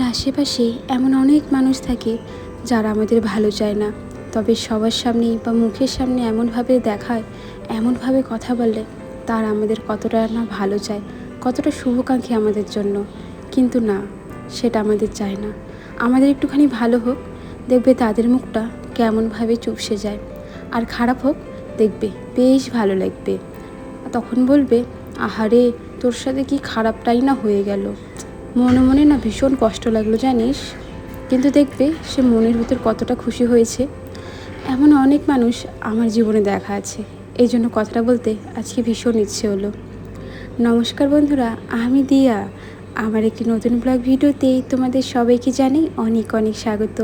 আশেপাশে এমন অনেক মানুষ থাকে যারা আমাদের ভালো চায় না, তবে সবার সামনেই বা মুখের সামনে এমনভাবে দেখায়, এমনভাবে কথা বলে তারা আমাদের কতটা না ভালো চায়, কতটা শুভকাঙ্ক্ষী আমাদের জন্য। কিন্তু না, সেটা আমাদের চায় না। আমাদের একটুখানি ভালো হোক, দেখবে তাদের মুখটা কেমনভাবে চুপসে যায়, আর খারাপ হোক দেখবে বেশ ভালো লাগবে। তখন বলবে, আহারে তোর সাথে কি খারাপটাই না হয়ে গেল। মনে মনে না ভীষণ কষ্ট লাগলো জানিস, কিন্তু দেখবে সে মনের ভিতর কতটা খুশি হয়েছে। এমন অনেক মানুষ আমার জীবনে দেখা আছে, এই জন্য কথাটা বলতে আজকে ভীষণ ইচ্ছে হলো। নমস্কার বন্ধুরা, আমি দিয়া। আমার একটি নতুন ব্লগ ভিডিওতে তোমাদের সবাইকে জানাই অনেক অনেক স্বাগত।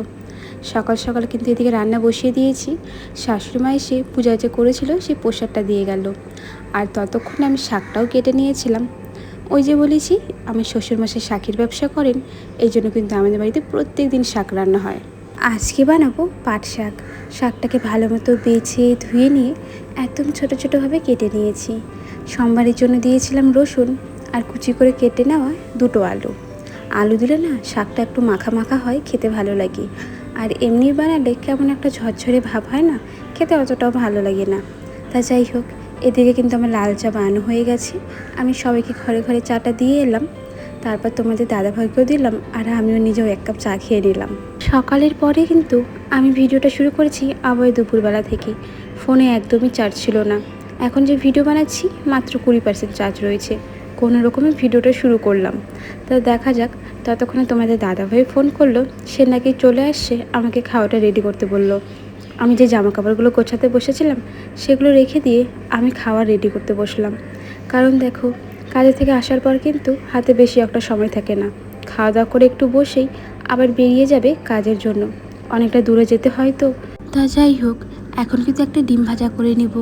সকাল সকাল কিন্তু এদিকে রান্না বসিয়ে দিয়েছি। শাশুড়ি মা এসে পূজা যে করেছিল সেই প্রসাদটা দিয়ে গেল, আর ততক্ষণে আমি শাকটাও কেটে নিয়েছিলাম। ওই যে বলেছি আমার শ্বশুরমশাই শাকের ব্যবসা করেন, এই জন্য কিন্তু আমাদের বাড়িতে প্রত্যেক দিন শাক রান্না হয়। আজকে বানাবো পাট শাক। শাকটাকে ভালো মতো বেছে ধুয়ে নিয়ে একদম ছোটো ছোটোভাবে কেটে নিয়েছি। সোমবারের জন্য দিয়েছিলাম রসুন, আর কুচি করে কেটে নেওয়া দুটো আলু। আলু দিলে না শাকটা একটু মাখা মাখা হয়, খেতে ভালো লাগে। আর এমনি বানালে কেমন একটা ঝরঝরে ভাব হয় না, খেতে অতটাও ভালো লাগে না। তা যাই হোক, এদিকে কিন্তু আমার লাল চা বানানো হয়ে গেছে। আমি সবাইকে ঘরে ঘরে চাটা দিয়ে এলাম, তারপর তোমাদের দাদাভাইকেও দিলাম, আর আমিও নিজেও এক কাপ চা খেয়ে নিলাম। সকালের পরে কিন্তু আমি ভিডিওটা শুরু করেছি আবার দুপুরবেলা থেকে। ফোনে একদমই চার্জ ছিল না। এখন যে ভিডিও বানাচ্ছি মাত্র 20% চার্জ রয়েছে। কোনো রকমে ভিডিওটা শুরু করলাম। তা দেখা যাক। ততক্ষণে তোমাদের দাদাভাই ফোন করলো, সে নাকি চলে আসছে, আমাকে খাওয়াটা রেডি করতে বললো। আমি যে জামা কাপড়গুলো গোছাতে বসেছিলাম সেগুলো রেখে দিয়ে আমি খাওয়া রেডি করতে বসলাম। কারণ দেখো, কাজে থেকে আসার পর কিন্তু হাতে বেশি একটা সময় থাকে না। খাওয়া দাওয়া করে একটু বসেই আবার বেরিয়ে যাবে কাজের জন্য, অনেকটা দূরে যেতে হয় তো। তা যাই হোক, এখন কিন্তু একটা ডিম ভাজা করে নেব।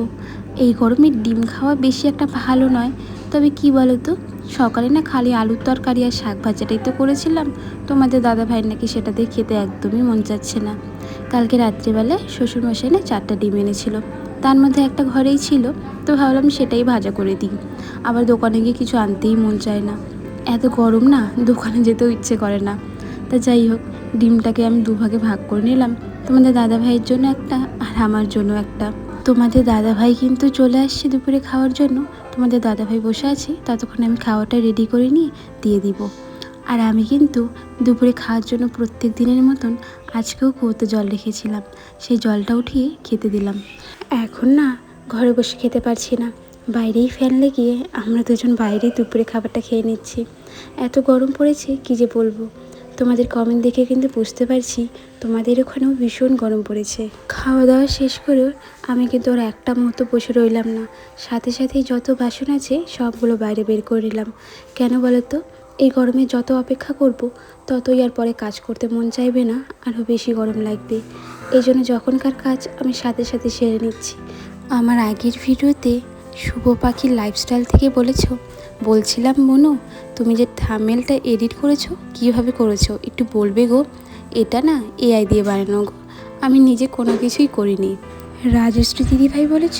এই গরমে ডিম খাওয়া বেশি একটা ভালো নয়, তবে কি বলো তো, সকালে না খালি আলুর তরকারি আর শাক ভাজাটাই তো করেছিলাম। তোমাদের দাদা ভাই নাকি সেটা দিয়ে খেতে একদমই মন চাচ্ছে না। কালকে রাত্রিবেলায় শ্বশুরমশাই না 4টা ডিম এনেছিল, তার মধ্যে একটা ঘরেই ছিল, তো ভাবলাম সেটাই ভাজা করে দিই। আবার দোকানে গিয়ে কিছু আনতেই মন চায় না, এত গরম না দোকানে যেতেও ইচ্ছে করে না। তা যাই হোক, ডিমটাকে আমি দুভাগে ভাগ করে নিলাম, তোমাদের দাদা ভাইয়ের জন্য একটা আর আমার জন্য একটা। তোমাদের দাদাভাই কিন্তু চলে আসছে দুপুরে খাওয়ার জন্য। তোমাদের দাদাভাই বসে আছে, ততক্ষণে আমি খাওয়াটা রেডি করে নিয়ে দিয়ে দিব। আর আমি কিন্তু দুপুরে খাওয়ার জন্য প্রত্যেক দিনের মতন আজকেও কুয়োতে জল রেখেছিলাম, সেই জলটা উঠিয়ে খেতে দিলাম। এখন না ঘরে বসে খেতে পারছি না, বাইরেই ফ্যান লাগিয়ে আমরা দুজন বাইরেই দুপুরে খাবারটা খেয়ে নিচ্ছি। এত গরম পড়েছে কি যে বলবো। তোমাদের কমেন্ট দেখে কিন্তু বুঝতে পারছি তোমাদের ওখানেও ভীষণ গরম পড়েছে। খাওয়া দাওয়া শেষ করেও আমি কিন্তু ওর একটা মুহূর্ত বসে রইলাম না, সাথে সাথেই যত বাসন আছে সবগুলো বাইরে বের করে নিলাম। কেন বলো তো, এই গরমে যত অপেক্ষা করব ততই আর পরে কাজ করতে মন চাইবে না, আরও বেশি গরম লাগবে। এই জন্য যখনকার কাজ আমি সাথে সাথে সেরে নিচ্ছি। আমার আগের ভিডিওতে শুভ পাখির লাইফস্টাইল থেকে বলছিলাম মনু, তুমি যে থাম্বনেলটা এডিট করেছো কীভাবে করেছো একটু বলবে গো। এটা না এআই দিয়ে বানানো গো, আমি নিজে কোনো কিছুই করিনি। রাজশ্রী দিদিভাই বলেছ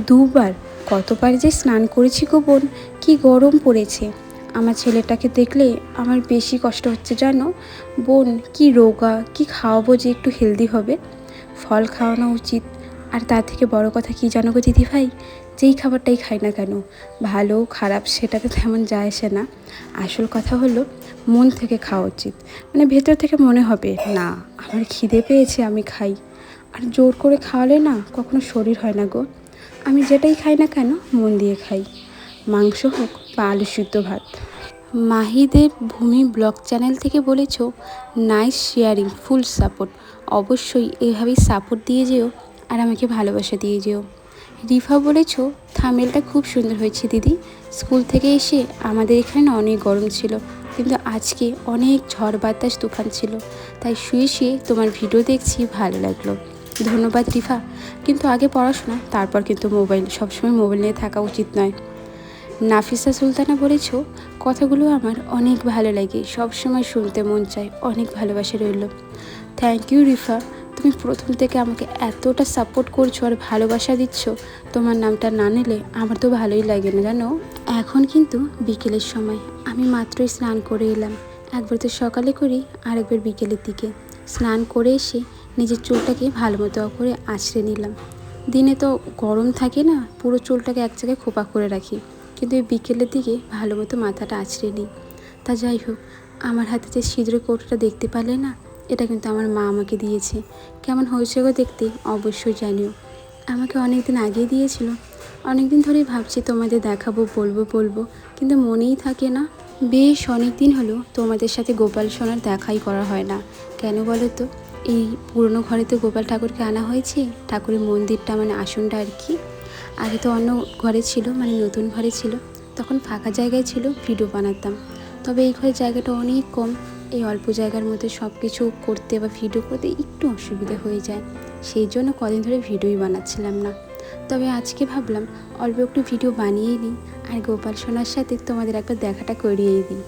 2বার, কতবার যে স্নান করেছি গো বোন, কি গরম পড়েছে। আমার ছেলেটাকে দেখলে আমার বেশি কষ্ট হচ্ছে জানো বোন, কি রোগা, কি খাওয়াবো যে একটু হেলদি হবে। ফল খাওয়ানো উচিত। আর তার থেকে বড় কথা কি জানো গো দিদিভাই, যেই খাবারটাই খাই না কেন, ভালো খারাপ সেটাতে তেমন যায় আসে না। আসল কথা হলো মন থেকে খাওয়া উচিত, মানে ভেতর থেকে মনে হবে না আমার খিদে পেয়েছে আমি খাই। আর জোর করে খাওয়ালে না কখনো শরীর হয় না গো। আমি যেটাই খাই না কেন মন দিয়ে খাই, মাংস হোক বা আলু সিদ্ধ ভাত। মাহিদেব ভূমি ব্লগ চ্যানেল থেকে বলেছ নাইস শেয়ারিং, ফুল সাপোর্ট। অবশ্যই এভাবেই সাপোর্ট দিয়ে যেও আর আমাকে ভালোবাসা দিয়ে যেও। রিফা বলেছ থাম্বনেলটা খুব সুন্দর হয়েছে দিদি। স্কুল থেকে এসে আমাদের এখানে না অনেক গরম ছিল, কিন্তু আজকে অনেক ঝড় বাতাস তুফান ছিল, তাই শুয়ে শুয়ে তোমার ভিডিও দেখছি, ভালো লাগলো। ধন্যবাদ রিফা, কিন্তু আগে পড়াশোনা তারপর কিন্তু মোবাইল, সবসময় মোবাইল নিয়ে থাকা উচিত নয়। নাফিসা সুলতানা বলেছ কথাগুলো আমার অনেক ভালো লাগে, সবসময় শুনতে মন চায়, অনেক ভালোবাসা রইল। থ্যাংক ইউ রিফা, তুমি প্রথম থেকে আমাকে এতটা সাপোর্ট করছো আর ভালোবাসা দিচ্ছ, তোমার নামটা না নিলে আমার তো ভালোই লাগে না জানো। এখন কিন্তু বিকেলের সময়, আমি মাত্রই স্নান করে এলাম। একবার তো সকালে করি, আরেকবার বিকেলের দিকে। স্নান করে এসে নিজের চুলটাকে ভালো মতো করে আঁচড়ে নিলাম। দিনে তো গরম থাকে না, পুরো চুলটাকে এক জায়গায় খোপা করে রাখি, কিন্তু এই বিকেলের দিকে ভালো মতো মাথাটা আঁচড়ে নিই। তা যাই হোক, আমার হাতে যে সিঁদুরের কৌটোটা দেখতে পারলে না, এটা কিন্তু আমার মা আমাকে দিয়েছে। কেমন হয়েছে গো দেখতে অবশ্যই জানিও। আমাকে অনেক দিন আগেই দিয়েছিল। অনেক দিন ধরেই ভাবছি তোমাদের দেখাবো, বলবো, কিন্তু মনেই থাকে না। বেশ অনেক দিন হলো তোমাদের সাথে গোপাল সোনার দেখাই করা হয় না। কেন বলো তো? এই পুরনো ঘরে তো গোপাল ঠাকুরকে আনা হয়েছে, ঠাকুরের মন্দিরটা মানে আসনটা আর কি। আগে তো অন্য ঘরে ছিল, মানে নতুন ঘরে ছিল, তখন ফাঁকা জায়গায় ছিল, ভিডিও বানাতাম। তবে এই ঘরের জায়গাটা অনেক কম, এই অল্প জায়গার মধ্যে সব কিছু করতে বা ভিডিও করতে একটু অসুবিধা হয়ে যায়। সেই জন্য কদিন ধরে ভিডিওই বানাচ্ছিলাম না। তবে আজকে ভাবলাম অল্প একটু ভিডিও বানিয়েই নিই, আর গোপাল সোনার সাথে তোমাদের একবার দেখাটা করিয়েই দিই।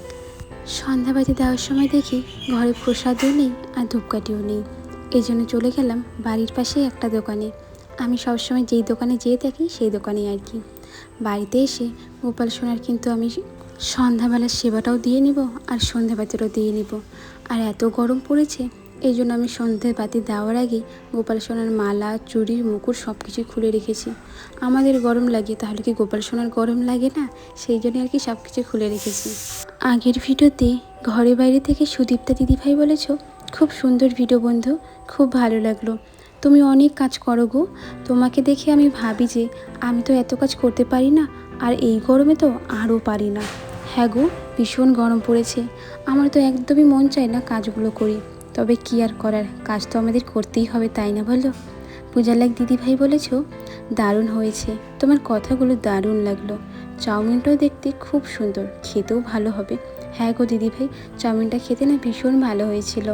সন্ধ্যাবাতি দেওয়ার সময় দেখি ঘরে প্রসাদও নেই আর ধূপকাঠিও নেই। এই জন্য চলে গেলাম বাড়ির পাশেই একটা দোকানে। আমি সবসময় যেই দোকানে যেয়ে থাকি সেই দোকানে আর কি। বাড়িতে এসে গোপাল সোনার কিন্তু আমি সন্ধ্যাবেলার সেবাটাও দিয়ে নিব আর সন্ধ্যাবাতিটাও দিয়ে নিব। আর এত গরম পড়েছে, এই জন্য আমি সন্ধ্যে বাতি দেওয়ার আগে গোপাল সোনার মালা, চুড়ি, মুকুট সব কিছুই খুলে রেখেছি। আমাদের গরম লাগে, তাহলে কি গোপাল সোনার গরম লাগে না? সেই জন্য আর কি সব কিছু খুলে রেখেছি। আগের ভিডিওতে ঘরে বাইরে থেকে সুদীপ্তা দিদিভাই বলেছ, খুব সুন্দর ভিডিও বন্ধু, খুব ভালো লাগলো, তুমি অনেক কাজ করো গো। তোমাকে দেখে আমি ভাবি যে আমি তো এত কাজ করতে পারি না, আর এই গরমে তো আরও পারি না। হ্যাঁ গো, ভীষণ গরম পড়েছে, আমার তো একদমই মন চায় না কাজগুলো করি। তবে কি আর করার, কাজ তো আমাদের করতেই হবে, তাই না বলো? পূজার লাগ দিদিভাই বলেছ, দারুণ হয়েছে, তোমার কথাগুলো দারুণ লাগলো, চাউমিনটাও দেখতে খুব সুন্দর, খেতেও ভালো হবে। হ্যাঁ গো দিদিভাই, চাউমিনটা খেতে না ভীষণ ভালো হয়েছিল।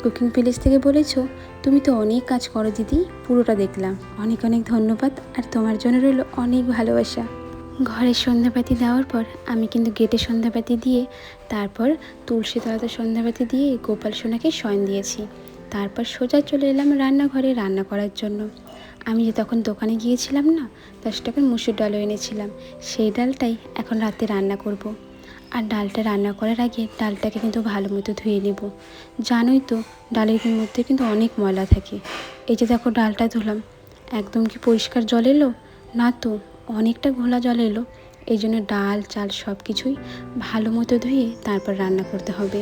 কুকিং প্লেস থেকে বলেছ, তুমি তো অনেক কাজ করো দিদি, পুরোটা দেখলাম, অনেক অনেক ধন্যবাদ, আর তোমার জন্য রইল অনেক ভালোবাসা। ঘরের সন্ধ্যাবাতি দেওয়ার পর আমি কিন্তু গেটে সন্ধ্যাবাতি দিয়ে, তারপর তুলসী তলাতে সন্ধ্যাবাতি দিয়ে গোপাল সোনাকে শয়ন দিয়েছি। তারপর সোজা চলে এলাম রান্নাঘরে রান্না করার জন্য। আমি যে তখন দোকানে গিয়েছিলাম না, 10 টাকার মুসুর ডালও এনেছিলাম, সেই ডালটাই এখন রাতে রান্না করব। আর ডালটা রান্না করার আগে ডালটাকে কিন্তু ভালো মতো ধুয়ে নেব। জানোই তো ডালের মধ্যে কিন্তু অনেক ময়লা থাকে। এই যে দেখো ডালটা ধুলাম, একদম কি পরিষ্কার জল এলো? না তো, অনেকটা ঘোলা জল এলো। এই জন্য ডাল চাল সব কিছুই ভালো মতো ধুয়ে তারপর রান্না করতে হবে।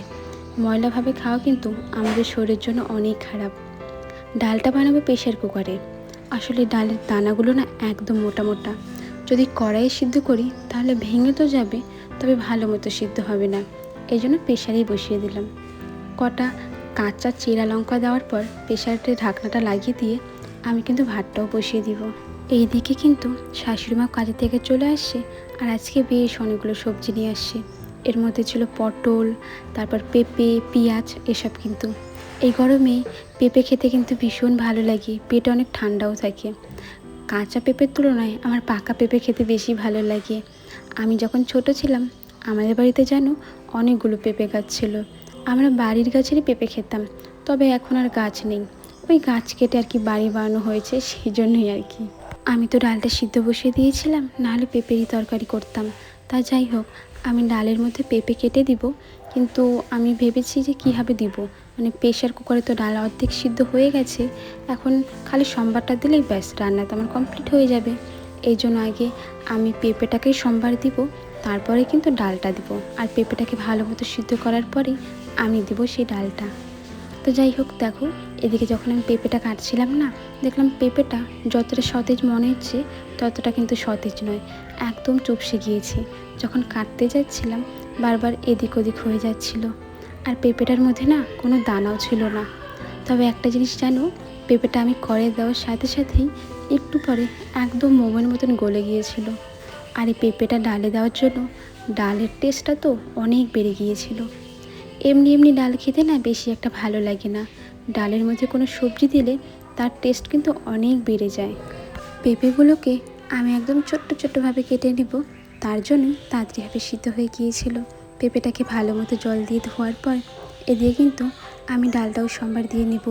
ময়লাভাবে খাওয়া কিন্তু আমাদের শরীরের জন্য অনেক খারাপ। ডালটা বানাবো প্রেশার কুকারে। আসলে ডালের দানাগুলো না একদম মোটা মোটা, যদি কড়াইয়ে সিদ্ধ করি তাহলে ভেঙে তো যাবে, তবে ভালো মতো সিদ্ধ হবে না। এই জন্য প্রেশারেই বসিয়ে দিলাম। কটা কাঁচা চিরা লঙ্কা দেওয়ার পর প্রেশারে ঢাকনাটা লাগিয়ে দিয়ে আমি কিন্তু ভাতটাও বসিয়ে দিব। এইদিকে কিন্তু শাশুড়িমা কাজে থেকে চলে আসছে, আর আজকে বেশ অনেকগুলো সবজি নিয়ে আসছে। এর মধ্যে ছিল পটল, তারপর পেঁপে, পেঁয়াজ, এসব কিন্তু এই গরমে পেঁপে খেতে কিন্তু ভীষণ ভালো লাগে, পেটে অনেক ঠান্ডাও থাকে। কাঁচা পেঁপের তুলনায় আমার পাকা পেঁপে খেতে বেশি ভালো লাগে। আমি যখন ছোট ছিলাম আমাদের বাড়িতে জানো অনেকগুলো পেঁপে গাছ ছিল, আমরা বাড়ির গাছেরই পেঁপে খেতাম। তবে এখন আর গাছ নেই, ওই গাছ কেটে আর কি বাড়ি বানানো হয়েছে, সেই জন্যই আর কি। আমি তো ডালটা সিদ্ধ বসিয়ে দিয়েছিলাম, নাহলে পেঁপেরই তরকারি করতাম। তা যাই হোক, আমি ডালের মধ্যে পেঁপে কেটে দিব, কিন্তু আমি ভেবেছি যে কীভাবে দিব, মানে প্রেশার কুকারে তো ডাল অর্ধেক সিদ্ধ হয়ে গেছে, এখন খালি সম্বারটা দিলেই ব্যাস রান্না তো আমার কমপ্লিট হয়ে যাবে। এই জন্য আগে আমি পেঁপেটাকেই সম্বার দিব, তারপরে কিন্তু ডালটা দিব, আর পেঁপেটাকে ভালো মতো সিদ্ধ করার পরেই আমি দিব সেই ডালটা। তো যাই হোক, দেখো এদিকে যখন আমি পেঁপেটা কাটছিলাম না, দেখলাম পেঁপেটা যতটা সতেজ মনে হচ্ছে ততটা কিন্তু সতেজ নয়, একদম চুপসে গিয়েছে। যখন কাটতে যাচ্ছিলাম বারবার এদিক ওদিক হয়ে যাচ্ছিল, আর পেঁপেটার মধ্যে না কোনো দানাও ছিল না। তবে একটা জিনিস জানো, পেঁপেটা আমি কড়াইয়ে দেওয়ার সাথে সাথেই একটু পরে একদম মোমের মতন গলে গিয়েছিল। আর এই পেঁপেটা ডালে দেওয়ার জন্য ডালের টেস্টটা তো অনেক বেড়ে গিয়েছিল। এমনি এমনি ডাল খেতে না বেশি একটা ভালো লাগে না, ডালের মধ্যে কোনো সবজি দিলে তার টেস্ট কিন্তু অনেক বেড়ে যায়। পেঁপেগুলোকে আমি একদম ছোট্ট ছোট্টভাবে কেটে নেব, তার জন্যই তাড়াতাড়িভাবে সিদ্ধ হয়ে গিয়েছিল। পেঁপেটাকে ভালো মতো জল দিয়ে ধোয়ার পর এদিকে কিন্তু আমি ডালটাও সম্বার দিয়ে নেব।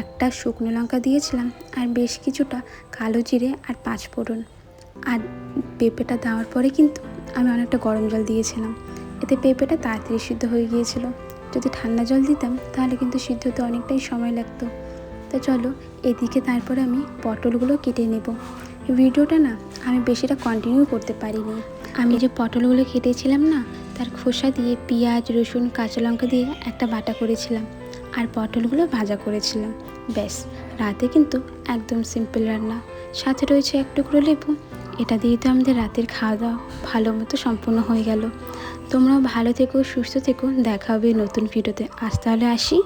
একটা শুকনো লঙ্কা দিয়েছিলাম, আর বেশ কিছুটা কালো জিরে আর 5 ফোড়ন। আর পেঁপেটা দেওয়ার পরে কিন্তু আমি অনেকটা গরম জল দিয়েছিলাম। এতে পেঁপেটা তাড়াতাড়ি সিদ্ধ হয়ে গিয়েছিল। যদি ঠান্ডা জল দিতাম তাহলে কিন্তু সিদ্ধ হতে অনেকটাই সময় লাগতো। তো চলো এদিকে তারপরে আমি পটলগুলো কেটে নেব। ভিডিওটা না আমি বেশিটা কন্টিনিউ করতে পারিনি। আমি যে পটলগুলো কেটেছিলাম না, তার খোসা দিয়ে পেঁয়াজ, রসুন, কাঁচা লঙ্কা দিয়ে একটা বাটা করেছিলাম আর পটলগুলো ভাজা করেছিলাম। ব্যাস, রাতে কিন্তু একদম সিম্পল রান্না, সাথে রয়েছে এক টুকরো লেবু। এটা দিয়ে তো আমাদের রাতের খাওয়া দাওয়া ভালো মতো সম্পূর্ণ হয়ে গেল। তোমরাও ভালো থেকো, সুস্থ থেকো, দেখা হবে নতুন ভিডিওতে। আজ তাহলে আসি।